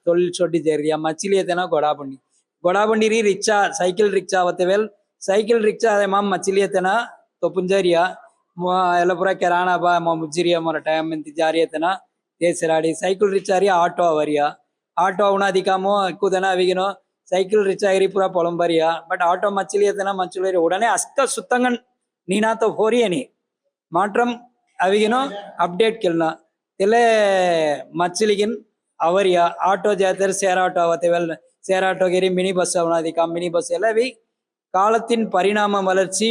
தொழில் சொட்டி தேரியா மச்சிலியத்தனா கொடாபண்டி ரிக்ஷா சைக்கிள் ரிக்ஷா அவத்தவேல் ಸೈಕಲ್ ರಿಕ್ಷಾ ಅದೇ ಮಾಮ್ ಮಚಿಲಿಯತನ ತೊಪುಂಜರಿಯ ಎಲ್ಲ ಪೂರ ಕೆರಾಣ ಬಾ ಮುಜ್ಜಿರಿಯ ಮೊರ ಟೈಮ್ ಇಂತ ಜಾರಿಯತನ ದೇಸರಾಡಿ ಸೈಕಲ್ ರಿಕ್ಷಾರಿ ಆಟೋ ಅವರಿಯ ಆಟೋ ಅವನಾದಿಕಾಮೋ ఎక్కువదన అవిగినో సైకిల్ రిచాగిరి పూరా పొలంబరియా బట్ ఆటో మచిలియతన మంచులేరి ఉడనే అస్క సుత్తంగా నీనాతో హోరి అని మాత్రం అవిగినో అప్డేట్ కెల్నా తెలే మచిలిగిన్ ಅವರಿಯ ಆಟೋ ಜಾತರ್ ಶೇರ್ ಆಟೋ ಅವತ್ತೆ ವೆಲ್ ಶೇರ್ ಆಟೋಗಿರಿ ಮಿನಿ பஸ் அவனாதிகா மினி பஸ் எல்லாம் காலத்தின் பரிணாம வளர்ச்சி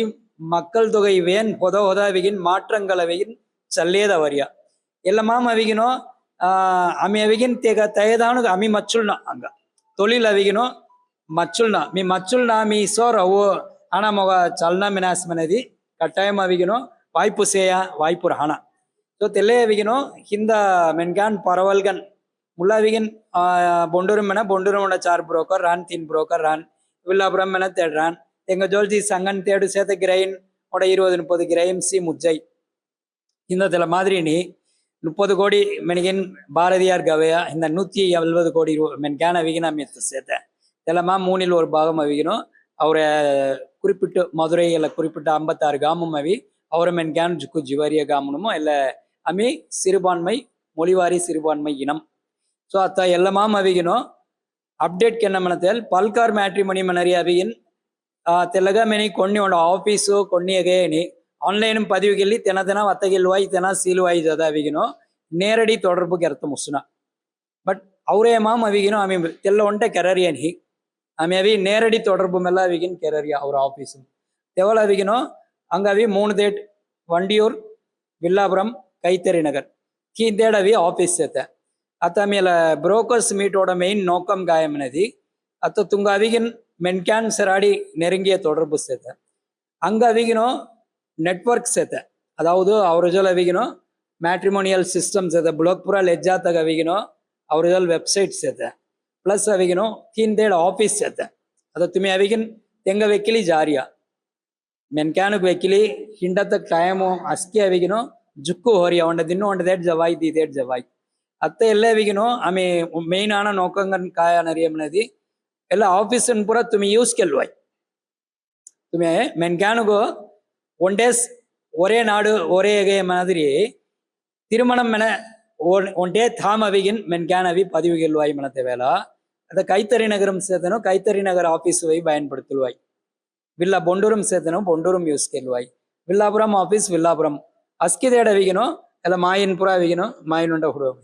மக்கள் தொகை வேன் ಹೊದವಿಗಿನ್ ಮಾற்றಂಗಳವಿಗಿನ್ ಚಲ್ಲೇದ ಅವರಿಯ ಎಲ್ಲ ಮಾಮ್ ಅವಿಗಿನೋ ಅಮಿ ಅವಿಗಿನ್ ತೆಗ ತಯದಾನು ಅಮಿ ಮಚ್ಚುಲ್ನ ಹಂಗ ತೊಳಿಲ್ ಅವಿಗಿನೋ ಮಚ್ಚುಲ್ನ మీ మచ్చుల్న మీ సోర్ అవు అనా మొగ చలన మినాస్మనేది కట్టాయం అవిగినో వాయిపు సేయ వాయిపు రహణ సో తెల్లే అవిగినో హింద మెన్గాన్ పరవల్గన్ ముల్లా అవిగిన్ బొండూరం మెన బొండూరం ఉండ 4 బ్రోకర్ రాన్ 3 బ్రోకర్ రాన్ வில்லாபுரம் என தேடுறான் எங்க ஜோல்ஜி சங்கன் தேடு சேர்த்த கிரைன் உட 20-30 கிரைம் சி முஜ்ஜை இந்த மாதிரி நீ 30 கோடி மெனிகின் பாரதியார் கவையா இந்த 170 கோடி மென்கான அவிகின அமைத்து சேர்த்த இதெல்லாமா 3ல் ஒரு பாகம் அவிகணும் அவரை குறிப்பிட்டு மதுரையில் குறிப்பிட்ட 56 கிராமம் அவி அவரை மென்கான் ஜுக்கு ஜிவாரிய கிராமமும் இல்லை அமி சிறுபான்மை மொழிவாரி சிறுபான்மை இனம் ஸோ அத்த எல்லாமாம் அவிகணும் ಅಪ್ಡೇಟ್ ಕೆನ್ನಮನತೆಲ್ ಪಲ್ಕಾರ್ ಮ್ಯಾಟ್ರಿಮನಿ ಮನರಿ ಅವಿಗಿನ್ ತೆಲಗ ಮೆನಿ కొన్ని ఉండ ఆఫీసు కొన్ని అగేని ఆన్లైన్ పదివికెళ్ళి తెన వత్తగిల్వాయి తెన సీలువాయి జద అవిగినో నేరడి தொடர்பு ಕೆರ್ತ ಮುಸ್ನ ಬಟ್ ಅವರೇ ಮಾಮ್ ಅವಿಗಿನೋ ಆಮಿ ತೆಲ್ಲ ಒಂಟೆ ಕೆರರಿಯನ್ ಆಮಿ ಅವಿ நேரடி தொடர்பு ಮೆಲ್ಲ ಅವಿಗಿನ್ ಕೆರರಿಯ ಅವರ ಆಫೀಸು ತೆವಲ ಅವಿಗಿನೋ ಅಂಗವಿ 3 ಡೇಟ್ ವಂಡಿಯೂರ್ ವಿಲ್ಲಾಪುರಂ ಕೈತರಿ ನಗರ್ ಕೀಂದೇಡ್ ಅವಿ ಆಫೀಸ್ ಸೇತೆ आता मेला ब्रोकर्स मीटोட மெயின் நோக்கம் காயமனதி அத்த துங்க அவிகின் மென்கான் செராடி நெருங்கிய தொடர்பு சேத்த அங்க அவிகினோ நெட்வொர்க் சேத்த அதாவது அவரஜல் அவிகினோ மேட்ரிமோனியல் சிஸ்டம் சேத்த ಬ್ಲಾಕ್ಪುರ ಲೆಜ್ಜಾತಗ ಅವಿಗಿನೋ ಅವರಜಲ್ ವೆಬ್ಸೈಟ್ ಸೇತ ಪ್ಲಸ್ ಅವಿಗಿನೋ ತೀನ್ದೇಡ್ ಆಫೀಸ್ ಸೇತ ಅದ ತುಮಿ ಅವಿಗಿನ್ ತೆಂಗ ವೆಕ್ಕಿಲಿ ಜಾರಿಯ ಮೆನ್ಕಾನುಕ್ ವೆಕ್ಕಿಲಿ ಹಿಂಡತ ಟೈಮು ಅಸ್ಕಿ ಅವಿಗಿನೋ ಜುಕ್ಕು ಹೋರಿಯ ಒಂಡ ದಿನ್ನು ಒಂಡ ದೇಡ್ ಜವಾಯ್ ದಿದೇಡ್ ಜವಾಯ್ ಅತ್ತ ಎಲ್ಲ ಅವಿಗಿನೋ ಆಮೆ ಮೇನ್ ಆನ ನೋಕಂಗನ್ ಕಾಯ ನರಿಯಮನದಿ ಎಲ್ಲ ಆಫೀಸನ್ ಪೂರ ತುಮಿ ಯೂಸ್ ಕೆಲ್ವಾಯ್ ತುಮಿ மென்கானுகோ ஒன் டேஸ் ஒரே நாடு ஒரே மாதிரி திருமணம் என ஒன் டே தாம் அவிகின் மென்கான் அவி பதிவு கெல்வாய் மனத்தை வேலா அதை கைத்தறி நகரம் சேர்த்தனும் கைத்தறி நகர் ஆஃபீஸுவை பயன்படுத்துவாய் வில்லா பொண்டூரம் சேர்த்தனும் பொண்டூரம் யூஸ் ಕೆಲ್ವಾಯ್ வில்லாபுரம் ஆஃபீஸ் வில்லாபுரம் ಅಸ್ಕಿದೇಡ್ ಅವಿಗಿನೋ ಎಲ್ಲ ಮಾಯಿನ್ ಪುರ ಅವಿಗಿನೋ ಮಾಯಿನ್ ಉಂಡ ಹುಡುಗ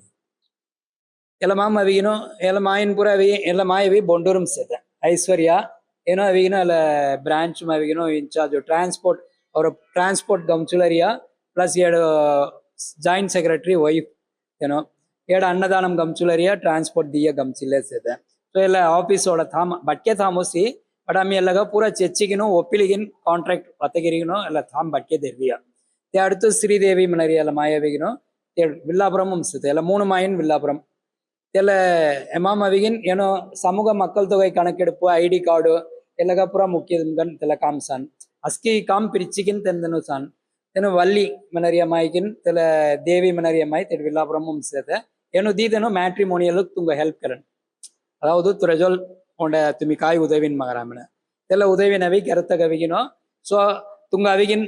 ಎಲ್ಲ ಮಾಮ್ ಅವಿಗಿನೋ ಎಲ್ಲ ಮಾಯಿನ್ ಪುರ ಅವಿ ಎಲ್ಲ ಮಾಯವಿ ಬೊಂಡೂರಂ ಸೇತ ಐಶ್ವರ್ಯ ಏನೋ ಅವಿಗಿನೋ ಎಲ್ಲ ಬ್ರಾಂಚ್ ಅವಿಗಿನೋ ಇನ್ಚಾರ್ಜ್ ಟ್ರಾನ್ಸ್ಪೋರ್ಟ್ ಅವರ ಟ್ರಾನ್ಸ್ಪೋರ್ಟ್ ಗಮ್ಚುಲರಿಯ ಪ್ಲಸ್ 2 ಜಾಯಿಂಟ್ ಸೆಕ್ರೆಟರಿ ವೈಫ್ ಏನೋ 2 ಅನ್ನದಾನಂ ಗಮ್ಚುಲರಿಯ ಟ್ರಾನ್ಸ್ಪೋರ್ಟ್ ದಿಯ ಗಮ್ಚಿಲ್ಲೆ ಸೇತ ಸೊ ಎಲ್ಲ ಆಫೀಸೋಡ ಥಾಮ ಬಟ್ಕೆ ಥಾಮೋಸಿ ಬಟ್ ಆಮಿ ಎಲ್ಲಗ ಪೂರ ಚೆಚ್ಚಿಗಿನೋ ಒಪ್ಪಿಲಿಗಿನ್ ಕಾಂಟ್ರಾಕ್ಟ್ ಒತ್ತಗಿರಿಗಿನೋ ಎಲ್ಲ ಥಾಮ್ ಬಟ್ಕೆ ತೆರ್ವಿಯ அடுத்து ஸ்ரீதேவி மனரி ಎಲ್ಲ ಮಾಯವಿಗಿನೋ வில்லாபுரம் ಸೇತ ಎಲ್ಲ 3 ಮಾಯಿನ್ வில்லாபுரம் ಎಲ್ಲ எமாம் அவிகின் ಏನೋ சமூக மக்கள் தொகை கணக்கெடுப்பு ஐடி கார்டு ಎಲ್ಲಗಪುರ ಮುಖ್ಯದನ್ ತೆಲ ಕಾಮ್ಸಾನ್ ಅಸ್ಕಿ ಕಾಮ್ ಪಿರಿಚಿಗಿನ್ ತೆಂದನು ಸಾನ್ ತೆನು ವಲ್ಲಿ ಮನರಿಯ ಮಾಯಿಗಿನ್ ತೆಲ ದೇವಿ ಮನರಿಯ ಮಾಯಿ ತೆಡ್ ವಿಲ್ಲಾಪುರಂ ಸೇತೆ ಏನು ದೀದನು ಮ್ಯಾಟ್ರಿಮೋನಿಯಲ್ ತುಂಗ ಹೆಲ್ಪ್ ಕರನ್ ಅದಾವುದು ತುರಜೋಲ್ ಒಂಡ ತುಮಿ ಕಾಯಿ ಉದವಿನ್ ಮಗರಾಮಣ ತೆಲ್ಲ ಉದವಿನ ಅವಿ ಕೆರತಗ ಅವಿಗಿನೋ ಸೊ ತುಂಗ ಅವಿಗಿನ್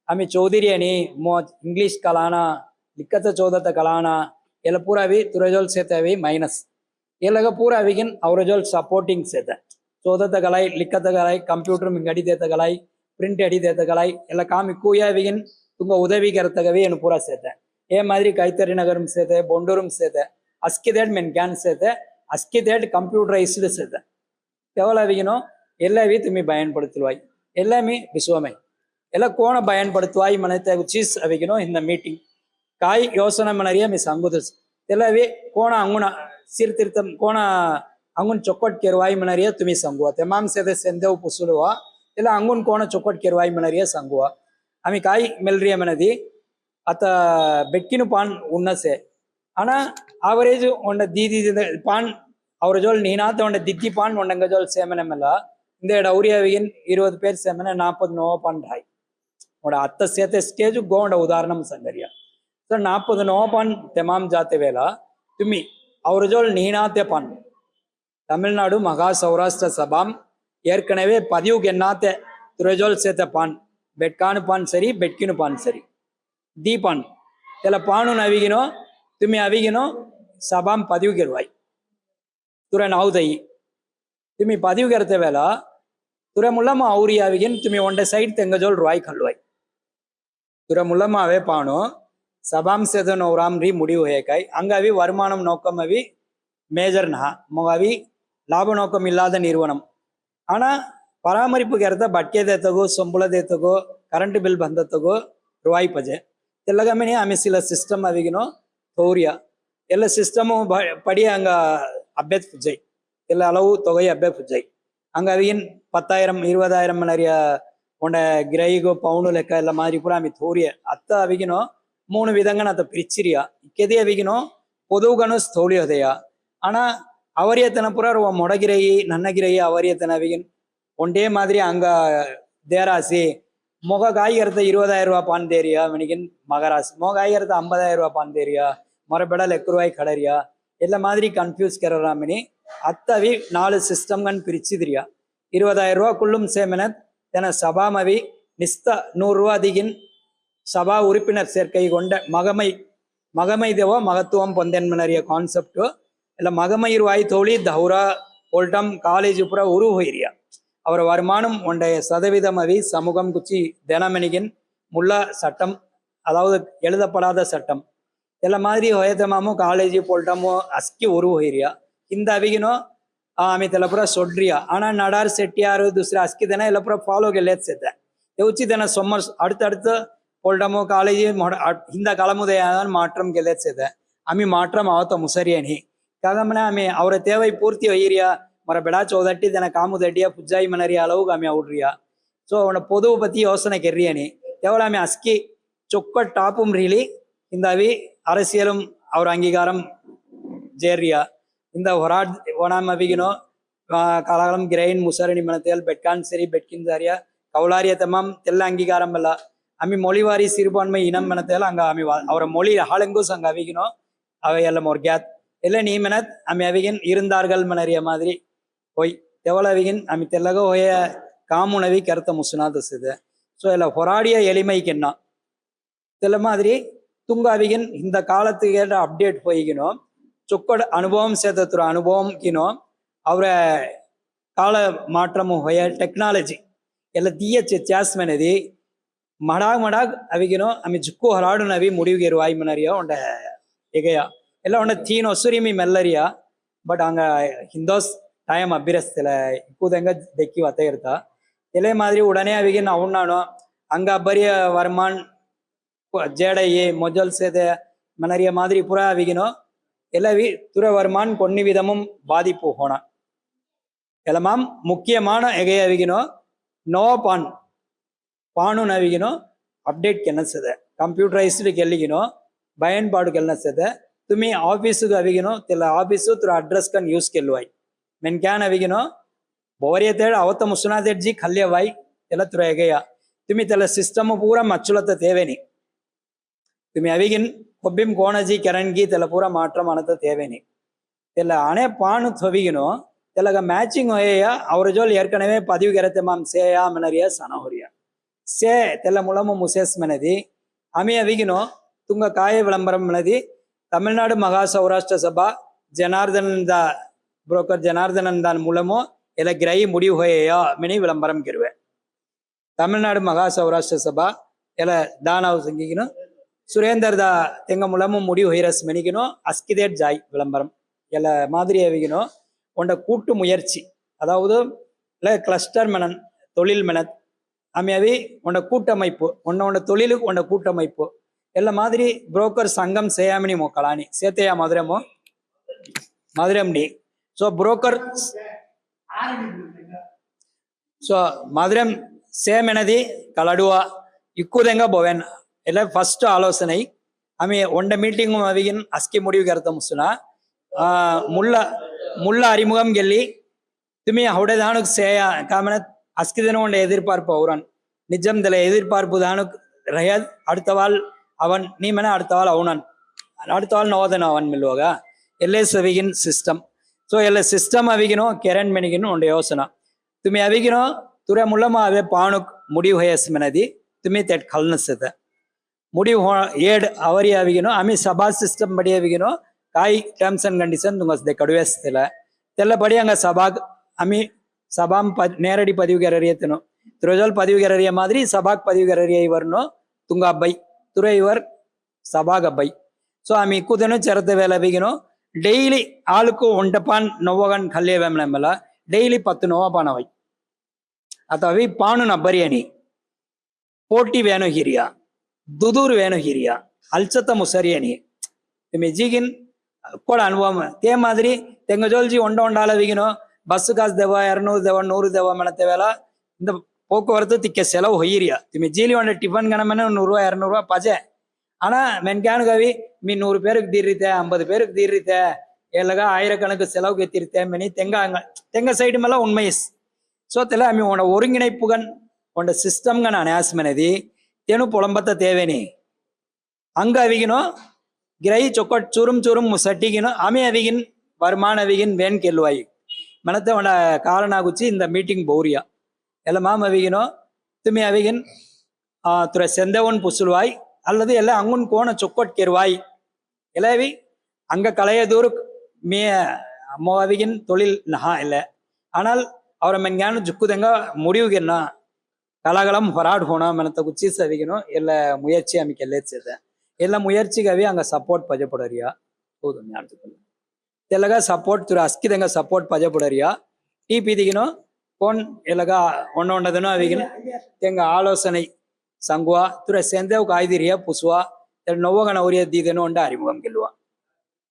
ಆಮಿ ಚೌಧರಿ ಅನಿ ಮೋ ಇಂಗ್ಲಿಷ್ ಕಲಾನ ಲಿಕ್ಕತ ಚೌದತ ಕಲಾನ ಎಲ್ಲ ಪೂರ ಅವಿ ತುರಜೋಲ್ ಸೇತೆ ಅವಿ ಮೈನಸ್ ಎಲ್ಲಗ ಪೂರ ಅವಿಗಿನ್ ಅವರಜೋಲ್ ಸಪೋರ್ಟಿಂಗ್ ಸೇತೆ ಚೌದತ ಕಲಾಯ್ ಲಿಕ್ಕತ ಕಲಾಯ್ ಕಂಪ್ಯೂಟರ್ ಮಿಂಗ್ ಅಡಿದೇತ ಕಲಾಯ್ ಪ್ರಿಂಟ್ ಅಡಿದೇತ ಕಲಾಯ್ ಎಲ್ಲ ಕಾಮಿ ಕೂಯ ಅವಿಗಿನ್ ತುಂಬ ಉದವಿ ಕೆರತಗವಿ ಏನು ಪೂರ ಸೇತೆ ಏ ಮಾದಿರಿ ಕೈತರಿ ನಗರಂ ಸೇತೆ ಬೊಂಡೂರಂ ಸೇತೆ ಅಸ್ಕಿದೇಡ್ ಮೆನ್ಕ್ಯಾನ್ ಸೇತೆ ಅಸ್ಕಿದೇಡ್ ಕಂಪ್ಯೂಟರೈಸ್ಡ್ ಸೇತೆ ತೆವಲ ಅವಿಗಿನೋ ಎಲ್ಲ ಅವಿ ತುಮಿ பயன்படுத்துவாய் எல்லாமே விசுவமை ಎಲ್ಲ ಕೋಣ பயன்படுத்துவாய் ಮನತೆ ಚೀಸ್ ಅವಿಗಿನೋ ಇಂದ ಮೀಟಿಂಗ್ ಕಾಯಿ ಯೋಸನ ಮನರಿಯ ಮಿ ಸಂಗುದಸ್ ಎಲ್ಲವೇ ಕೋಣ ಅಂಗುಣ ಸಿರ್ತಿರ್ತಂ ಕೋಣ ಅಂಗುನ್ ಚೊಕ್ಕಟ್ ಕೆರ್ವಾಯಿ ಮನರಿಯ ತುಮಿ ಸಂಗುವ ತೆಮಾಮ್ ಸೇದೆ ಸೆಂದೇವ್ ಪುಸುಳುವ ಎಲ್ಲ ಅಂಗುನ್ ಕೋಣ ಚೊಕ್ಕಟ್ ಕೆರ್ವಾಯಿ ಮನರಿಯ ಸಂಗುವ ಆಮಿ ಕಾಯಿ ಮೆಲ್ರಿಯ ಮನದಿ ಅತ ಬೆಕ್ಕಿನು ಪಾನ್ ಉನ್ನಸೆ ಅಣ ಆವರೇಜ್ ಒಂಡ ದೀದಿ ಪಾನ್ ಅವ್ರ ಜೋಲ್ ನೀನಾತ ಒಂಡ ದಿದ್ದಿ ಪಾನ್ ಒಂಡಂಗ ಜೋಲ್ ಸೇಮನೆ ಮೆಲ್ಲ இந்த டவுரியாவின் 20 பேர் சேமன 40 நோவா பண்றாய் உட அத்த சேத்த ஸ்டேஜ் கோண்ட உதாரணம் ಸಂಗರಿಯ ಸೊ 40 ನೋಪಾನ್ ತೆಮಾಮ್ ಜಾತೆ ವೇಲ ತುಮಿ அவரஜோல் நீனாத்தே பான் தமிழ்நாடு மகா சௌராஷ்டிர சபாம் ஏற்கனவே பதிவுக்கு என்னாத்த துரஜோல் சேர்த்த பான் பெட்கானு பான் சரி பெட்கினு பான் சரி ದೀಪಾನ್ ಎಲ್ಲ ಪಾಣು ಅವಿಗಿನೋ ತುಮಿ ಅವಿಗಿನೋ ಸಭಾಂ ಪದಿವಿಗಿರುವಾಯ್ ತುರ ನಾವುದೈ ತುಮಿ ಪದಿವಿಗಿರ್ತೇವೆಲ್ಲ ತುರ ಮುಲ್ಲಮ್ಮ ಅವ್ರಿ ಅವಿಗಿನ್ ತುಮಿ ಒಂಡೆ ಸೈಡ್ ತೆಂಗಜೋಲ್ ರುವಾಯ್ ಕಲ್ವಾಯ್ ತುರ ಮುಲ್ಲಮ್ಮ ಅವೇ ಪಾಣು ಸಭಾಂ ಸೇದನ್ ಅವ್ರಾಮ್ ರೀ ಮುಡಿವು ಹೇಕಾಯ್ ಹಂಗವಿ வருமானம் நோக்கம் அவி மேஜர் நா அவி லாப நோக்கம் இல்லாத நிறுவனம் ஆனா பராமரிப்புக்கு ஏற்ற ಬಟ್ಟೆದೇತಗೋ ಸಂಬಳದೇತಗೋ ಕರೆಂಟ್ ಬಿಲ್ ಬಂದತಗೋ ರುವಾಯ್ ಪಜೆ ತೆಲ್ಲಗಮ್ಮೆ ಆಮೇಲೆ ಸಿಲ ಸಿಸ್ಟಮ್ ಅವಿಗಿನೋ ತೌರ್ಯ ಎಲ್ಲ ಸಿಸ್ಟಮು ಪಡಿ ಹಂಗ ಅಭ್ಯತ್ ಪುಜ್ಜೈ ಎಲ್ಲ அளவு தொகை ಅಭ್ಯ ಪುಜ್ಜೈ ಹಂಗ ಅವಿಗಿನ್ 10,000 20,000 நிறைய உண்ட கிரைகோ பவுனு லெக்க ಎಲ್ಲ மாதிரி பூரா ஆமி தௌரிய அத்த அவிகினோ 3 விதங்கன அத்த பிரிச்சிரியா இக்கெதி அவிகினோ பொதுவுகனு ಸ್ಥೌಲ್ಯದಯ ஆனா ಅವರಿಯತನ ಪುರ ಮೊಡಗಿರೈ ನನ್ನಗಿರೈ ಅವರಿಯತನ ಅವಿಗಿನ್ ಒಂದೇ மாதிரி அங்க தேராசி மொக காய்கறத 20,000 ரூபா பான் தேரியா மணிக்கின் மகராசி மொக காய்கறத 50,000 ரூபா பான் தேரியா மரபெட லெக்குருவாய் கடரியா ಎಲ್ಲ மாதிரி கன்ஃபியூஸ் கரராமினி அத்தவி 4 சிஸ்டம்கன் பிரிச்சு திரியா 20,000 ரூபா குள்ளும் சேமனத் தென சபாமவி நிஸ்த 100 ரூபா அதிகின் சபா உறுப்பினர் சேர்க்கை கொண்ட மகமை தேவோ மகத்துவம் பொந்தென்மனறிய கான்செப்ட் ಎಲ್ಲ மகமை ரூபாய் தோழி தௌரா போல்டம் காலேஜ் புற உரு ಹೋಯಿರಿಯಾ ಅವರ வருமானம் ஒன்றைய சதவீதம் அவி சமூகம் குச்சி தினமணிகின் முல்லா சட்டம் அதாவது எழுதப்படாத சட்டம் ಎಲ್ಲ மாதிரி ಹೋಯತಮಾಮು ಕಾಲೇಜಿ ಪೋಲ್ಟಮು ಅಸ್ಕಿ ಉರು ಹೋಯಿರಿಯಾ ಇಂದ ಅವಿಗಿನೋ ಆಮೆ ತೆಲ್ಲ ಪುರ ಸೊಡ್ರಿಯಾ ಆಣ ನಡಾರ್ ಸೆಟ್ಟಿಯಾರು ದುಸ್ರ ಅಸ್ಕಿ ದಿನ ಎಲ್ಲ ಪುರ ಫಾಲೋಗೆ ಲೆತ್ಸಿದ್ದೆ ಉಚ್ಚಿ ದಿನ ಸೊಮ್ಮರ್ அடுத்தடுத்து போல்டமோ காலேஜி இந்த காலமுதையான மாற்றம் கெலேத்சிದೆ ஆமி மாற்றம் ஆவத்த முசரியனி காகமன ஆமி அவர தேவை பூர்த்தி ಹೋಯಿರಿಯಾ மர ಬೆಡಾ ಚೌದಟ್ಟಿ ದನ ಕಾಮುದಡ್ಡಿಯ ಪುಜ್ಜಾಯಿ ಮನರಿಯ அளவுக்கு ಆಮಿ ಔಡ್ರಿಯಾ ಸೊ ಅವನ பொதுவை பத்தி யோசனை கெரியனி எவ்வளோ ஆமி அஸ்கி சொக்க டாப்பும் ரீலி இந்த அவி அரசியலும் அவர் அங்கீகாரம் ஜேரியா இந்த ஒனாம் அவிகினோ கலகலம் கிரைன் முசரணி மனத்தையால் பெட்கான் சரி பெட்கின் சாரியா கௌலாரிய தமாம் தெல்ல அங்கீகாரம் அல்ல ஆமி மொழிவாரி சிறுபான்மை இனம் மனத்தையால் அங்க ஆமி அவர மொழி ஹாலங்கூஸ் அங்க அவிகினோ அவை எல்லாம் ஒரு கேத் இல்லை நீ மெனத் ஆமி அவிகின் இருந்தார்கள் மனறிய மாதிரி ಹೋಯ್ ತೆವಳವಿಗಿನ್ ಆಮಿ ತೆಲ್ಲಗ ಹೋಯ ಕಾಮುಣವಿ ಕೆರತ ಮುಸುನಾದಸಿದೆ ಸೊ ಎಲ್ಲ ಹೊರಾಡಿಯ ಎளிமைக்கென்னா தெல்ல மாதிரி துங்காவிகின் இந்த காலத்துக்கு ஏற்ற அப்டேட் போய்கினோ சொக்கட அனுபவம் சேர்த்துற அனுபவம் கினோ அவர கால மாற்றமும் ಹೋಯ ಟೆಕ್ನಾಲಜಿ ಎಲ್ಲ ತೀಯ ವ್ಯತ್ಯಾಸಮನದಿ ಮಡಾಗ್ ಅವಿಗಿನೋ ಆಮಿ ಜುಕ್ಕು ಹೊರಾಡು ನವಿ ಮುಡಿವಿಗೆ ಇರುವಾಯ್ ಮನರಿಯ ಒಂಡ ಎಗೆಯ ಎಲ್ಲ ಒಂಡ ತೀನ್ ಹೊಸುರಿಮಿ ಮೆಲ್ಲರಿಯ ಬಟ್ ಹಂಗ ಹಿಂದೋಸ್ டைம் அபிரஸ்தில இப்போதங்க தெக்கி வத்த இருத்தா இதே மாதிரி உடனே அவிகின் அவனானோ அங்க அப்பரிய வருமான் ஜேடையே மொஜல் சேத மனரிய மாதிரி புறா அவிகினோ எல்லாவி துற வருமான் கொன்னி விதமும் பாதிப்பு ಹೋಣ எல்லாமாம் முக்கியமான எகை அவிகினோ நோ பானு நவிகினோ அப்டேட் ಕೆನ್ನಸದೆ ಕಂಪ್ಯೂಟರೈಸ್ಡ್ ಗೆಲ್ಲಿಗಿನೋ பயன்பாடு ಕೆನ್ನಸದೆ ತುಮಿ ಆಫೀಸ್ಗೆ ಅವಿಗಿನೋ ತೆಲ್ಲ ಆಫೀಸು ತುರ ಅಡ್ರೆಸ್ ಕನ್ ಯೂಸ್ ಕೆಲ್ಲುವಾಯ್ ಮೆನ್ ಕ್ಯಾನ್ ಅವಿಗಿನೋ ಬೋರಿಯತೇಳ ಅವತ್ತ ಮುಸುನಾದೆಡ್ಜಿ ಖಲ್ಯವಾಯ್ ಎಲ್ಲ ತುರೆಗೆಯ ತುಮಿ ತೆಲ್ಲ ಸಿಸ್ಟಮ್ ಪೂರ ಮಚ್ಚುಲತ ತೇವೆನಿ ತುಮಿ ಅವಿಗಿನ್ ಕೊಬ್ಬಿಂ ಕೋಣಜಿ ಕೆರಣ್ಗಿ ತೆಲ್ಲ ಪೂರ ಮಾಟ್ರಮ್ ಅನತ ತೇವೆನಿ ತೆಲ್ಲ ಹಣೆ ಪಾಣು ಥವಿಗಿನೋ ತೆಲ್ಲಗ ಮ್ಯಾಚಿಂಗ್ ಹೊಯ್ಯ ಅವ್ರ ಜೋಲ್ ಏರ್ಕಣವೇ ಪದಿವಿಗೆರತೆ ಮಾಮ್ ಸೇಯ ಮನರಿಯ ಸನಹೊರಿಯ ಸೇ ತೆಲ್ಲ ಮುಳಮು ಮುಸೇಸ್ ಮೆನದಿ ಅಮಿ ಅವಿಗಿನೋ ತುಂಗ ಕಾಯ ವಿಳಂಬರಂ ಮೆನದಿ ತಮಿಳ್ನಾಡು ಮಹಾ ಸೌರಾಷ್ಟ್ರ ಸಭಾ ಜನಾರ್ದನದ ಬ್ರೋಕರ್ ಜನಾರ್ದನನ್ தான் மூலமோ ಎಲ್ಲ கிரை முடிவு ಹೋಯೆಯಾ ಮಿನಿ ವಿಳಂಬರಂ ಗಿರುವೆ ತಮಿಳ್ನಾಡು ಮಹಾ ಸೌರಾಷ್ಟ್ರ ಸಭಾ ಎಲ್ಲ ದಾನಾವ್ ಸಂಗಿಗಿನೋ ಸುರೇಂದರ್ ದ ತೆಂಗ ಮೂಲಮು முடிவு ஹைரஸ் மெனிகினோ அஸ்கிதேட் ஜாய் விளம்பரம் ಎಲ್ಲ மாதிரி அவிகினோ உண்ட கூட்டு முயற்சி அதாவது இல்லை கிளஸ்டர் மெனன் தொழில் மெனத் அவி உண்ட கூட்டமைப்பு உண்ட தொழிலுக்கு உண்ட கூட்டமைப்பு ಎಲ್ಲ மாதிரி புரோக்கர் சங்கம் சேயாமினி மோக்கலானி சேத்தையா மதுரமோ மதுரம்டி ಸೊ ಬ್ರೋಕರ್ ಸೊ ಮಧುರಂ ಸೇಮೆನದಿ ಕಲಡುವ ಇಕ್ಕುದೆಂಗ ಬೋವೆನ್ ಎಲ್ಲ ಫಸ್ಟ್ ಆಲೋಚನೆ ಆಮಿ ಒಂಡ ಮೀಟಿಂಗ್ ಅವಿಗಿನ್ ಅಸ್ಕಿ ಮುಡಿವಿಗೆ ಅರ್ಥ ಮುಸುನ ಮುಳ್ಳ அறிமுகம் ಗೆಲ್ಲಿ ತುಮಿ ಹೌಡೆ ದಾಣುಕ್ ಸೇಯ ಕಾಮನ ಅಸ್ಕಿದನ ಒಂಡ ಎದಿರ್ಪಾರ್ಪು ಅವರನ್ ನಿಜಂ ದಲ ಎದಿರ್ಪಾರ್ಪು ದಾಣುಕ್ ರಹದ್ அடுத்தவாள் அவன் நீ மென அடுத்தவாள் அவனன் அடுத்தவாள் நோதன அவன் மெல்லுவாக LS ಅವಿಗಿನ ಸಿಸ್ಟಮ್ ಸೊ ಎಲ್ಲ ಸಿಸ್ಟಮ್ ಅವಿಗಿನೋ ಕೆರೆನ್ ಮೆನಿಗಿನೋ ಒಂದು ಯೋಸನ ತುಮಿ ಅವಿಗಿನೋ ತುರೆ ಮುಳ್ಳಮ ಅವೇ ಪಾಣುಕ್ ಮುಡಿ ಹೊಯಸ್ ಮೆನದಿ ತುಮಿ ತೆಟ್ ಕಲ್ನಸದ ಮುಡಿ ಏಡ್ ಅವರಿ ಅವಿಗಿನೋ ಆಮಿ ಸಭಾ ಸಿಸ್ಟಮ್ ಬಡಿ ಅವಿಗಿನೋ ಕಾಯಿ ಟರ್ಮ್ಸ್ ಅಂಡ್ ಕಂಡೀಷನ್ ತುಂಗಸ್ದೆ ಕಡುವೆಸ್ತಿಲ್ಲ ತೆಲ್ಲ ಬಡಿ ಹಂಗ ಸಭಾಗ್ ಆಮಿ ಸಭಾಂ ನೇರಡಿ ಪದವಿಗೆರರಿಯತನು ತುರಜಲ್ ಪದವಿಗೆರರಿಯ ಮಾದರಿ ಸಭಾಗ್ ಪದವಿಗೆರರಿಯ ಇవర్ನೋ ತುಂಗ ಅಬ್ಬೈ ತುರೆ ಇವರ್ ಸಭಾಗ್ ಅಬ್ಬೈ ಸೊ ಆಮಿ ಇಕ್ಕುದನು ಚರತ ವೇಲ ಅವಿಗಿನೋ ಡೈಲಿ ಆಳುಕು ಒಂಟಪಾನ್ ನೊವ್ವಗನ್ ಕಲ್ಲೆ ವೆಮ್ನೆಂಬಲ ಡೈಲಿ 10 ನೊವ್ವಪಾನವೈ ಅಥವಾ ಅವಿ ಪಾಣು ನಬ್ಬರಿ ಅನಿ ಪೋಟಿ ವೇನು ಹಿರಿಯ ದುದೂರ್ ವೇನು ಹಿರಿಯ ಅಲ್ಚತ ಮುಸರಿ ಅನಿ ಮೆಜಿಗಿನ್ ಕೂಡ ಅನುಭವ ತೇ ಮಾದರಿ ತೆಂಗಜೋಲ್ಜಿ ஒண்டாலவிகினோ பஸ் காசு தேவா 200 தேவா 100 தேவா மனத்தேவேல இந்த போக்குவரத்து திக்க செலவு ஹொய்யிரியா திமி ஜீலி ஒண்ட டிஃபன் கணமன 100 ரூபாய் 200 ரூபாய் பஜೆ ஆனா மென்கானு கவி மீ 100 பேருக்கு தீர்ரித்தே 50 பேருக்கு தீர்ரித்தே ஏலக ஆயிரக்கணக்கு செலவுக்கு தீர்த்தே மெனி தெங்க சைடு மேல உண்மை ಸೊ ತೆಲ ಆಮಿ ಒಣ ಒರಿಂಗಿಣೈಪುಗನ್ ಒಂಡ ಸಿಸ್ಟಮ್ ಗನ ಅನಾಸ್ಮನದಿ ತೇನು ಪೊಳಂಬತ್ತ ತೇವೇನಿ ಹಂಗ ಅವಿಗಿನೋ ಗಿರೈ ಚೊಕ್ಕಟ್ ಚೂರುಮ್ ಚೂರುಮ್ ಮುಸಟ್ಟಿಗಿನೋ ಆಮಿ ಅವಿಗಿನ್ வருமான அவிகின் வேன் கெல்வாய் மனத்தை உன காரண குச்சி இந்த மீட்டிங் பௌரியா ಎಲ್ಲ ಮಾಮ್ ಅವಿಗಿನೋ ತುಮಿ ಅವಿಗಿನ್ ತುರ ಸೆಂದವನ್ ಪುಸುಲ್ವಾಯ್ அல்லது எல்லாம் அங்குன் கோண சொக்கொட் கேர்வாய் இலவி அங்க கலையதூர் மீ அம்மோ அவிகின் தொழில் நகா இல்லை ஆனால் ಅವರ ಮೆಂಗಾನು ಜುಕ್ಕುದಂಗ ಮುಡಿಯುಗೆನ್ನ ಕಲಾಗಳಂ ಹೊರಾಡ್ ಹೋಣ ಮನತ ಗುಚ್ಚಿ ಸವಿಗಿನೋ ಎಲ್ಲ ಮುಯರ್ಚಿ ಆಮಿ ಕೆಲ್ಲೆಚ್ಚದೆ ಎಲ್ಲ ಮುಯರ್ಚಿಗೆ ಅವಿ ಹಂಗ ಸಪೋರ್ಟ್ ಪಜೆ ಪಡರಿಯಾ ಹೌದು ஞாபகத்துக்கு తెల్లగా సపోర్ట్ తుర అస్కిదంగా సపోర్ట్ పజ పడరియా టీపీ దిగినో కోన్ ఎలగా ఉండదనో అవిగిన తెంగ ఆలోచனை సంగువ తుర సెందేవ్ కాಯ್ದಿರಿಯ ಪುಸುವ ನೊವ್ವಗನ ಉರಿಯ ದೀದೆನೋ ಉಂಡ ಅರಿಮುಗಂ ಗೆಲ್ಲುವ